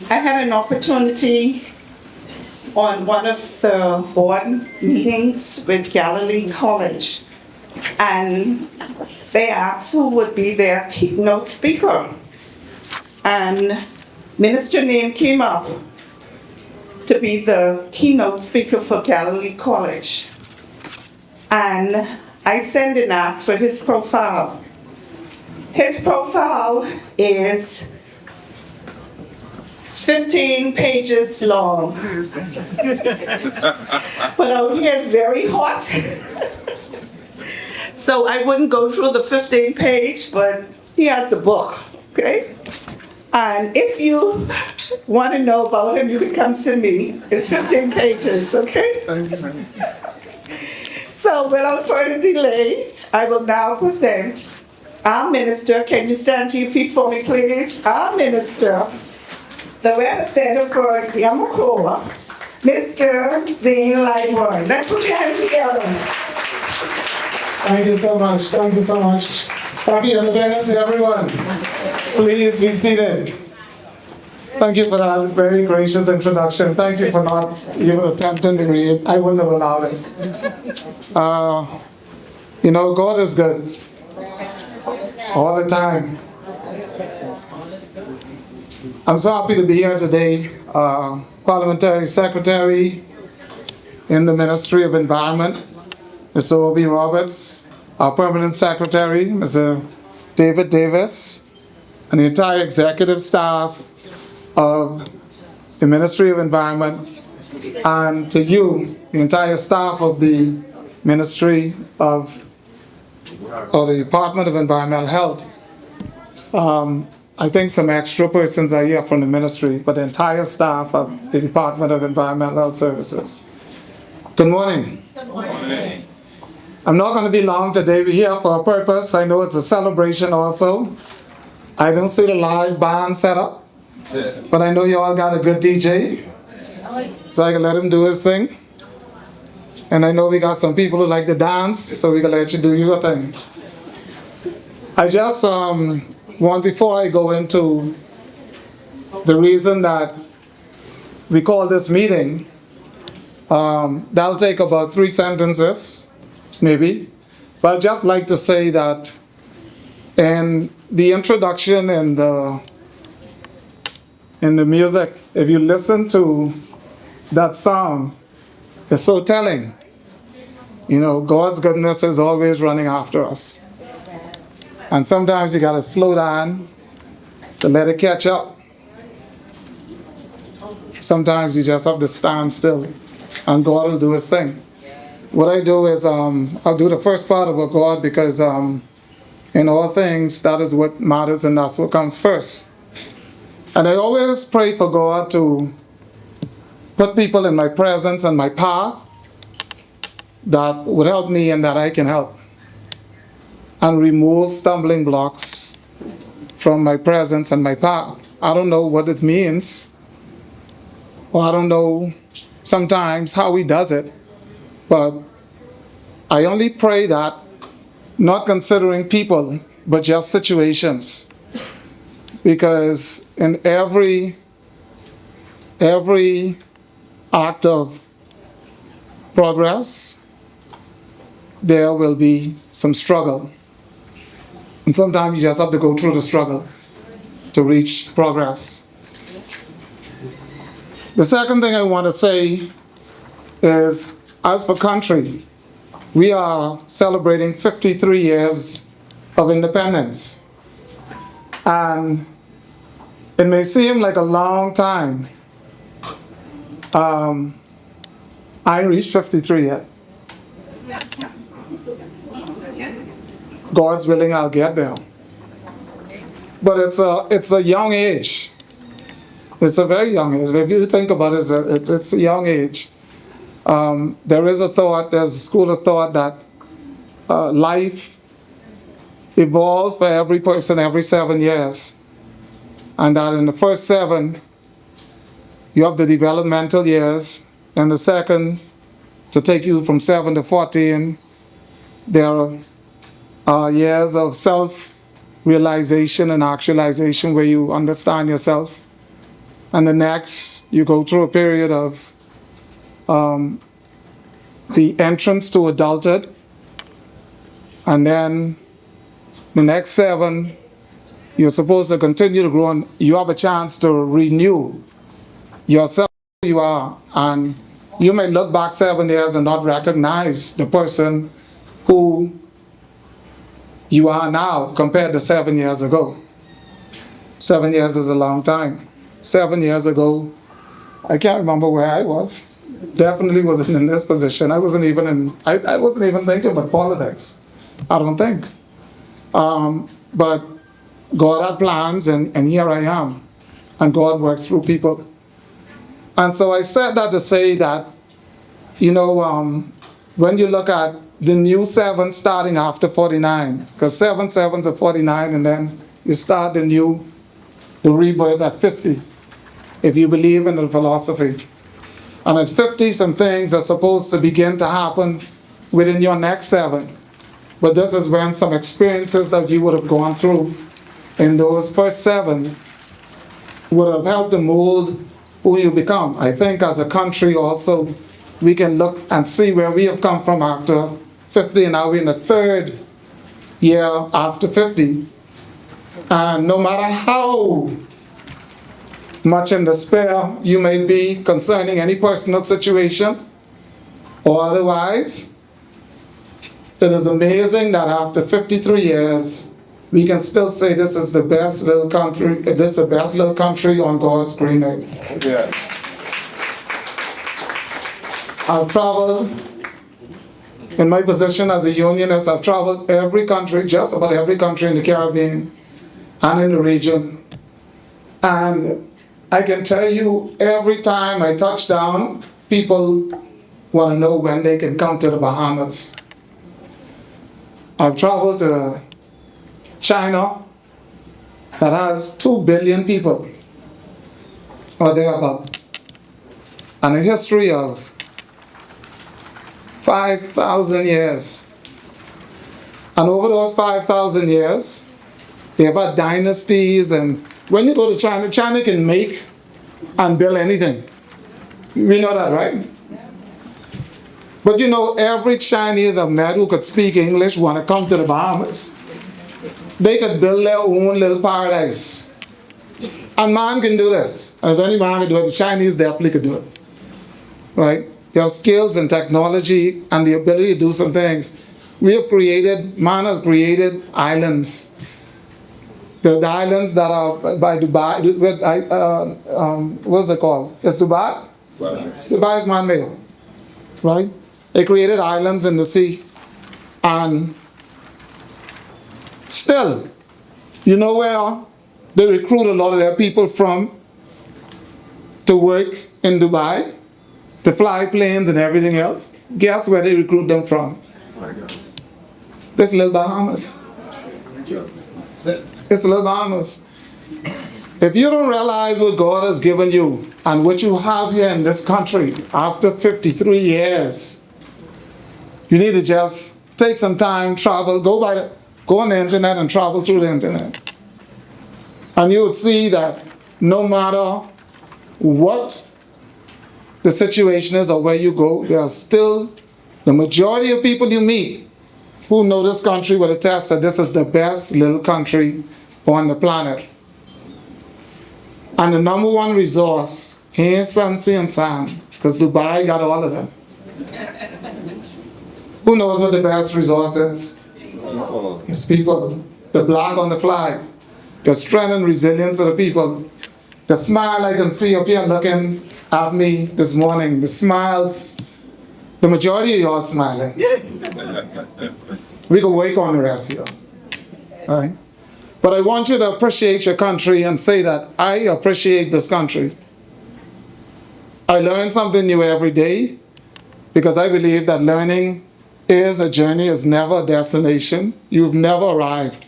I had an opportunity on one of the board meetings with Galilee College, and they asked who would be their keynote speaker. And Minister name came up to be the keynote speaker for Galilee College. And I sent and asked for his profile. His profile is 15 pages long. But out here is very hot. So I wouldn't go through the 15 page, but he has a book, okay? And if you want to know about him, you can come see me. It's 15 pages, okay? So without further delay, I will now present our minister. Can you stand to your feet for me, please? Our minister, the representative for Yamakova, Mr. Zane Lightbourne. Let's put your hands together. Thank you so much. Thank you so much. Happy independence, everyone. Please be seated. Thank you for that very gracious introduction. Thank you for not even attempting to read. I wouldn't have allowed it. God is good. All the time. I'm so happy to be here today. Parliamentary Secretary in the Ministry of Environment, Mr. O.B. Roberts, our Permanent Secretary, Mr. David Davis, and the entire executive staff of the Ministry of Environment, and to you, the entire staff of the Ministry of the Department of Environmental Health. I think some extra persons are here from the ministry, but the entire staff of the Department of Environmental Health Services. Good morning. Good morning. I'm not going to be long today. We're here for a purpose. I know it's a celebration also. I don't see the live band set up, but I know you all got a good DJ, so I can let him do his thing. And I know we got some people who like to dance, so we can let you do your thing. I just before I go into the reason that we call this meeting, that'll take about 3 sentences, maybe. But I'd just like to say that in the introduction and the music, if you listen to that song, it's so telling. God's goodness is always running after us. And sometimes you gotta slow down to let it catch up. Sometimes you just have to stand still and God will do his thing. What I do is, I'll do the first part about God because in all things, that is what matters and that's what comes first. And I always pray for God to put people in my presence and my path that would help me and that I can help, and remove stumbling blocks from my presence and my path. I don't know what it means, or I don't know sometimes how he does it, but I only pray that, not considering people, but just situations. Because in every act of progress, there will be some struggle. And sometimes you just have to go through the struggle to reach progress. The second thing I want to say is, as for country, we are celebrating 53 years of independence. And it may seem like a long time. I ain't reached 53 yet. God's willing, I'll get there. But it's a young age. It's a very young age. If you think about it, it's a young age. There's a school of thought that life evolves for every person every 7 years. And that in the first 7, you have the developmental years, and the second, to take you from 7 to 14, there are years of self-realization and actualization where you understand yourself. And the next, you go through a period of the entrance to adulthood. And then the next 7, you're supposed to continue to grow, and you have a chance to renew yourself who you are. And you may look back 7 years and not recognize the person who you are now compared to 7 years ago. 7 years is a long time. 7 years ago, I can't remember where I was. Definitely wasn't in this position. I wasn't even thinking about politics. I don't think. But God had plans, and here I am. And God works through people. And so I said that to say that, when you look at the new 7 starting after 49, because 7 7s are 49, and then you start the rebirth at 50, if you believe in the philosophy. And at 50, some things are supposed to begin to happen within your next 7. But this is when some experiences that you would have gone through in those first 7 would have helped to mold who you become. I think as a country also, we can look and see where we have come from after 50, and now we're in the 3rd year after 50. And no matter how much in despair you may be concerning any personal situation or otherwise, it is amazing that after 53 years, we can still say this is the best little country, this is the best little country on God's green earth. Yeah. I've traveled, in my position as a unionist, I've traveled every country, just about every country in the Caribbean and in the region. And I can tell you, every time I touch down, people want to know when they can come to the Bahamas. I've traveled to China, that has 2 billion people, or thereabout, and a history of 5,000 years. And over those 5,000 years, they've had dynasties, and when you go to China, China can make and build anything. We know that, right? But every Chinese I've met who could speak English want to come to the Bahamas. They could build their own little paradise. And man can do this. And if any man can do it, the Chinese definitely could do it. Right? Their skills and technology and the ability to do some things. Man has created islands. The islands that are by Dubai, what's it called? It's Dubai? Dubai is man-made. Right? They created islands in the sea. And still, you know where they recruit a lot of their people from to work in Dubai, to fly planes and everything else? Guess where they recruit them from? This little Bahamas. It's little Bahamas. If you don't realize what God has given you and what you have here in this country after 53 years, you need to just take some time, travel, go on the internet and travel through the internet. And you would see that no matter what the situation is or where you go, there are still the majority of people you meet who know this country will attest that this is the best little country on the planet. And the number one resource, here is sun, sea, and sand, because Dubai got all of them. Who knows what the best resource is? It's people. The flag on the flag. The strength and resilience of the people. The smile I can see up here looking at me this morning. The smiles. The majority of y'all smiling. We can work on the rest here. All right? But I want you to appreciate your country and say that I appreciate this country. I learn something new every day because I believe that learning is a journey, is never a destination. You've never arrived.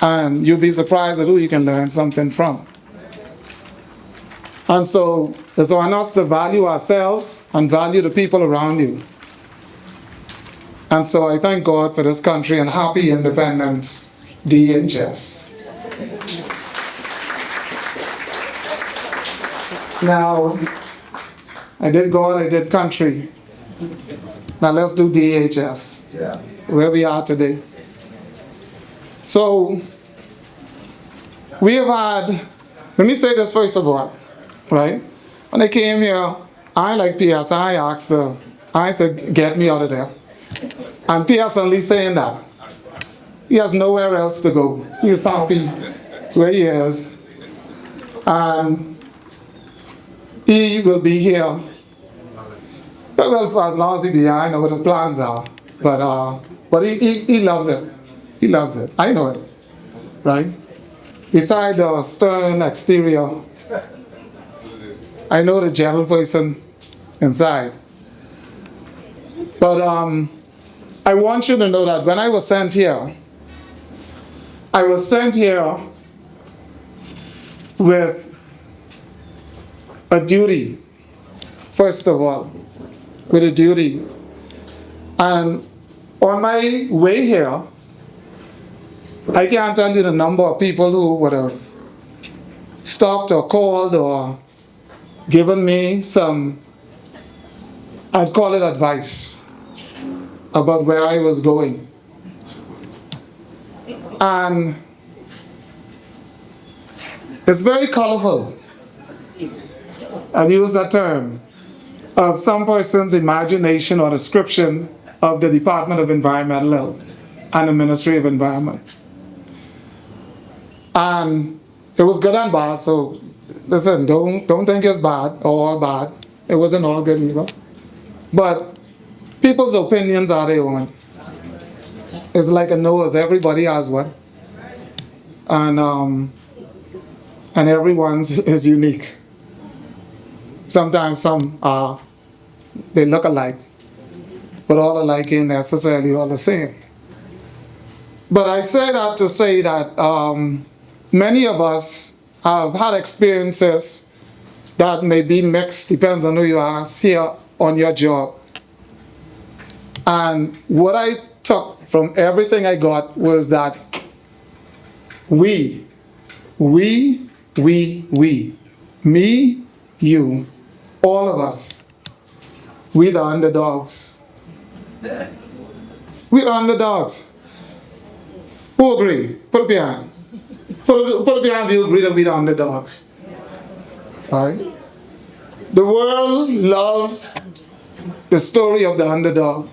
And you'll be surprised at who you can learn something from. And so it's on us to value ourselves and value the people around you. And so I thank God for this country and happy independence, DEHS. Now, I did God, I did country. Now let's do DEHS, where we are today. So, we have had, let me say this first of all, right? When I came here, I like PS, I asked her, I said, get me out of there. And PS only saying that. He has nowhere else to go. He is happy where he is. And he will be here. Well, for as long as he be here, I know what his plans are. But he loves it. He loves it. I know it. Right? Beside the stern exterior, I know the gentle person inside. But I want you to know that when I was sent here, I was sent here with a duty, first of all, with a duty. And on my way here, I can't tell you the number of people who would have stopped or called or given me some, I'd call it advice, about where I was going. And it's very colorful, I'll use that term, of some person's imagination or description of the Department of Environmental Health and the Ministry of Environment. And it was good and bad, so listen, don't think it's bad or all bad. It wasn't all good either. But people's opinions are their own. It's like a nose, everybody has one. And everyone's is unique. Sometimes some they look alike, but all alike ain't necessarily all the same. But I say that to say that many of us have had experiences that may be mixed, depends on who you ask, here on your job. And what I took from everything I got was that we, me, you, all of us, we the underdogs. We the underdogs. Who agree? Put up your hand. Put up your hand if you agree that we the underdogs. All right? The world loves the story of the underdog.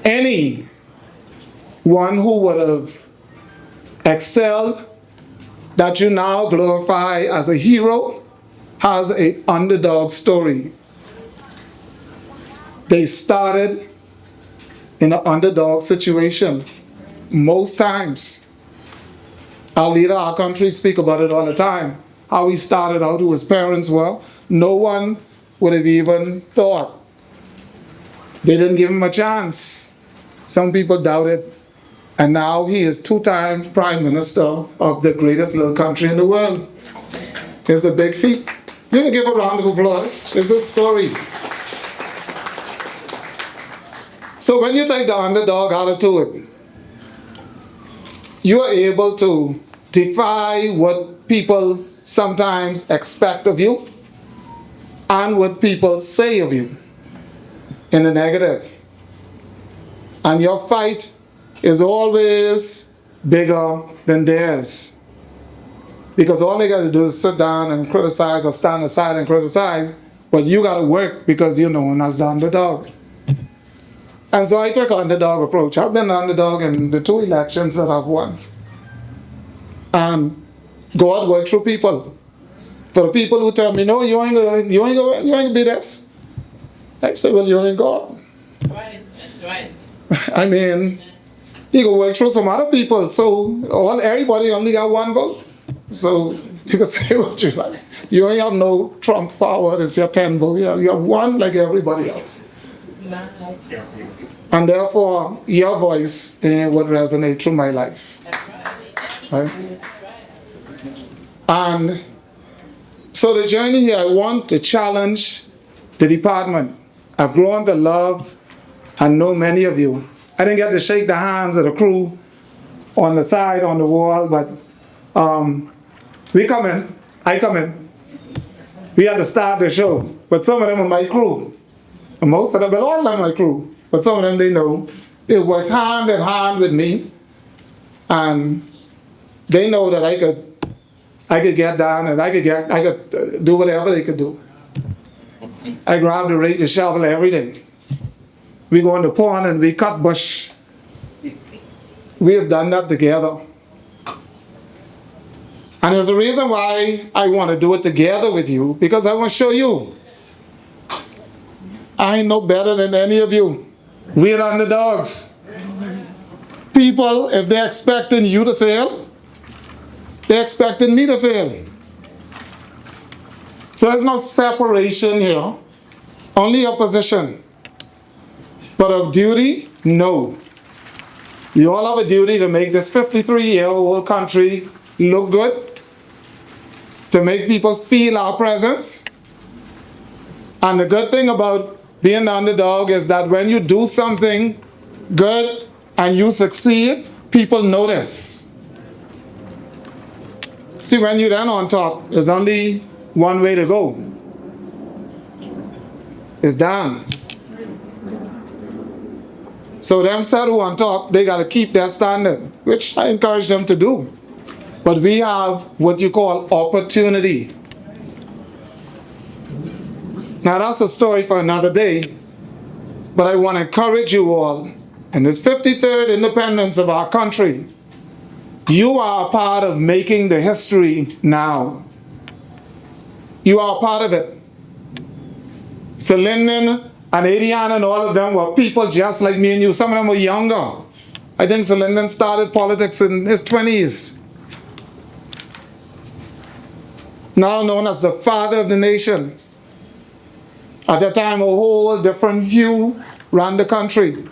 Any one who would have excelled, that you now glorify as a hero, has an underdog story. They started in an underdog situation most times. Our leader, our country, speak about it all the time. How he started out, who his parents were. No one would have even thought. They didn't give him a chance. Some people doubted. And now he is two-time Prime Minister of the greatest little country in the world. It's a big feat. You can give a round of applause. It's a story. So when you take the underdog attitude, you are able to defy what people sometimes expect of you and what people say of you in the negative. And your fight is always bigger than theirs. Because all they got to do is sit down and criticize or stand aside and criticize, but you got to work because you're known as the underdog. And so I took an underdog approach. I've been an underdog in the 2 elections that I've won. And God works through people. For the people who tell me, no, you ain't gonna be this. I say, well, you ain't God. Right, that's right. I mean, you can work through some other people. So everybody only got 1 vote. So you can say what you like. You ain't have no Trump power. It's your 10 vote. You have 1 like everybody else. And therefore, your voice would resonate through my life. Right? And so the journey here, I want to challenge the department. I've grown to love and know many of you. I didn't get to shake the hands of the crew on the side, on the wall, but we come in, I come in, we had to start the show. But some of them are my crew. And most of them, but all of them are my crew. But some of them, they know. They worked hand in hand with me. And they know that I could get down and I could do whatever they could do. I grab the rake, the shovel every day. We go in the pond and we cut bush. We have done that together. And there's a reason why I want to do it together with you, because I want to show you I ain't no better than any of you. We're underdogs. People, if they're expecting you to fail, they're expecting me to fail. So there's no separation here, only opposition. But of duty, no. We all have a duty to make this 53-year-old country look good, to make people feel our presence. And the good thing about being the underdog is that when you do something good and you succeed, people notice. See, when you're then on top, there's only one way to go. It's down. So them said who on top, they got to keep their standard, which I encourage them to do. But we have what you call opportunity. Now that's a story for another day, but I want to encourage you all, in this 53rd independence of our country, you are a part of making the history now. You are a part of it. So Lyndon and Adrian and all of them were people just like me and you. Some of them were younger. I think Sir Lyndon started politics in his 20s. Now known as the father of the nation. At that time, a whole different hue ran the country.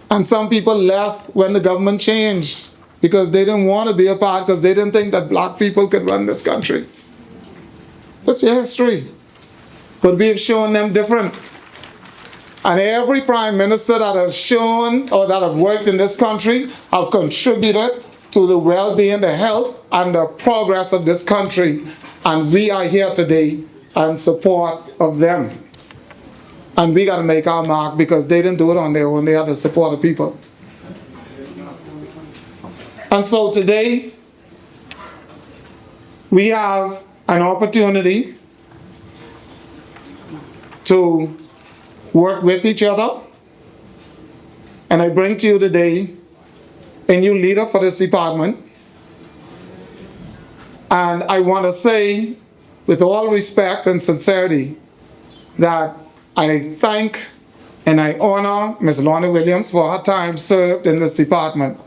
And some people left when the government changed because they didn't want to be a part, because they didn't think that black people could run this country. That's your history. But we have shown them different. And every prime minister that has shown or that have worked in this country have contributed to the well-being, the health, and the progress of this country. And we are here today in support of them. And we got to make our mark, because they didn't do it on their own. They had the support of people. And so today, we have an opportunity to work with each other. And I bring to you today a new leader for this department. And I want to say, with all respect and sincerity, that I thank and I honor Ms. Lorna Williams for her time served in this department,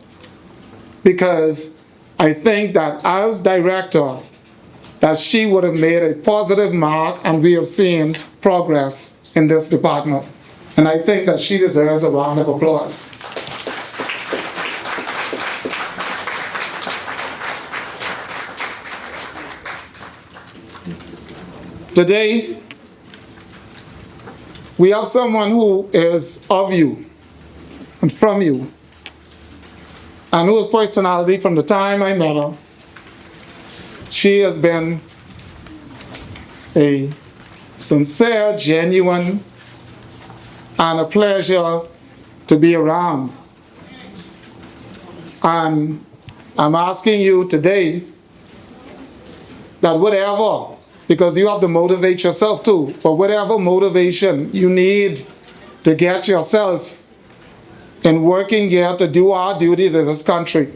because I think that as director, that she would have made a positive mark, and we have seen progress in this department. And I think that she deserves a round of applause. Today, we have someone who is of you and from you, and whose personality, from the time I met her, she has been a sincere, genuine, and a pleasure to be around. And I'm asking you today that whatever, because you have to motivate yourself too, but whatever motivation you need to get yourself in working here to do our duty to this country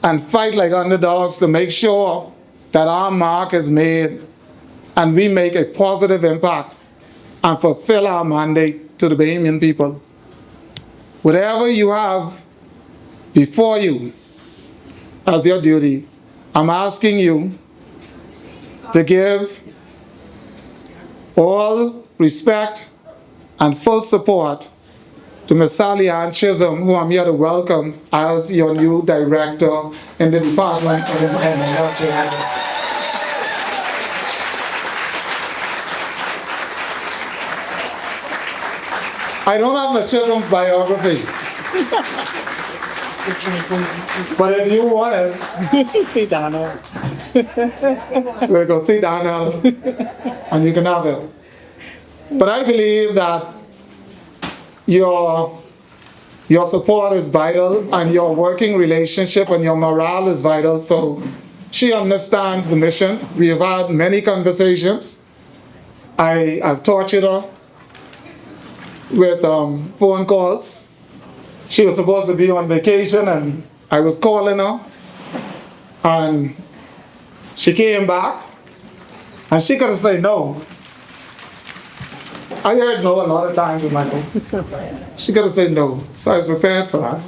and fight like underdogs to make sure that our mark is made and we make a positive impact and fulfill our mandate to the Bahamian people. Whatever you have before you as your duty, I'm asking you to give all respect and full support to Ms. Sally Anchism, who I'm here to welcome as your new director in the Department of Health. I don't have Ms. Chisholm's biography, but if you want it, We'll go see Daniel, and you can have it. But I believe that your support is vital, and your working relationship and your morale is vital. So she understands the mission. We have had many conversations. I've tortured her with phone calls. She was supposed to be on vacation, and I was calling her, and she came back, and she could have said no. I heard no a lot of times in my life. She could have said no, so I was prepared for that.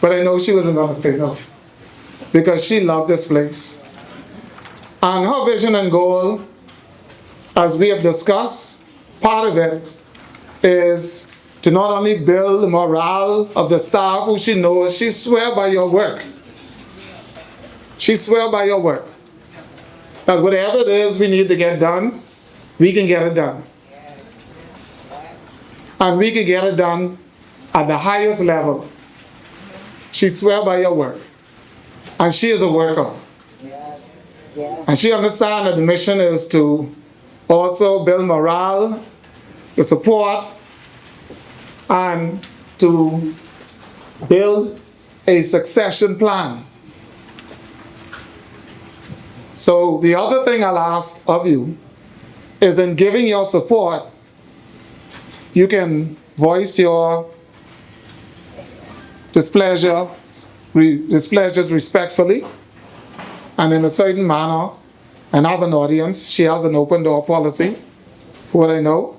But I know she wasn't going to say no, because she loved this place. And her vision and goal, as we have discussed, part of it is to not only build the morale of the staff who she knows, she swear by your work. She swear by your work. That whatever it is we need to get done, we can get it done. And we can get it done at the highest level. She swear by your work. And she is a worker. And she understands that the mission is to also build morale, to support, and to build a succession plan. So the other thing I'll ask of you is, in giving your support, you can voice your displeasures respectfully and in a certain manner, and have an audience. She has an open door policy, what I know.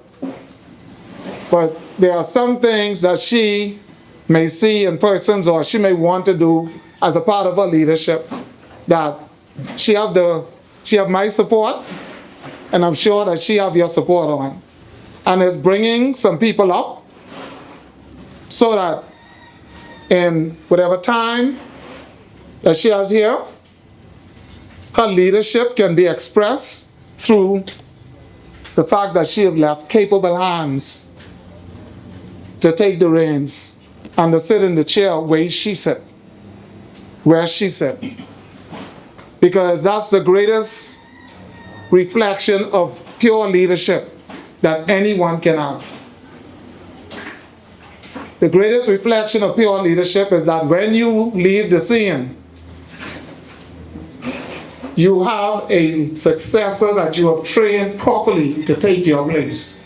But there are some things that she may see in persons, or she may want to do as a part of her leadership, that she have my support, and I'm sure that she have your support on. And is bringing some people up so that in whatever time that she has here, her leadership can be expressed through the fact that she has left capable hands to take the reins and to sit in the chair where she sit. Because that's the greatest reflection of pure leadership that anyone can have. The greatest reflection of pure leadership is that when you leave the scene, you have a successor that you have trained properly to take your place.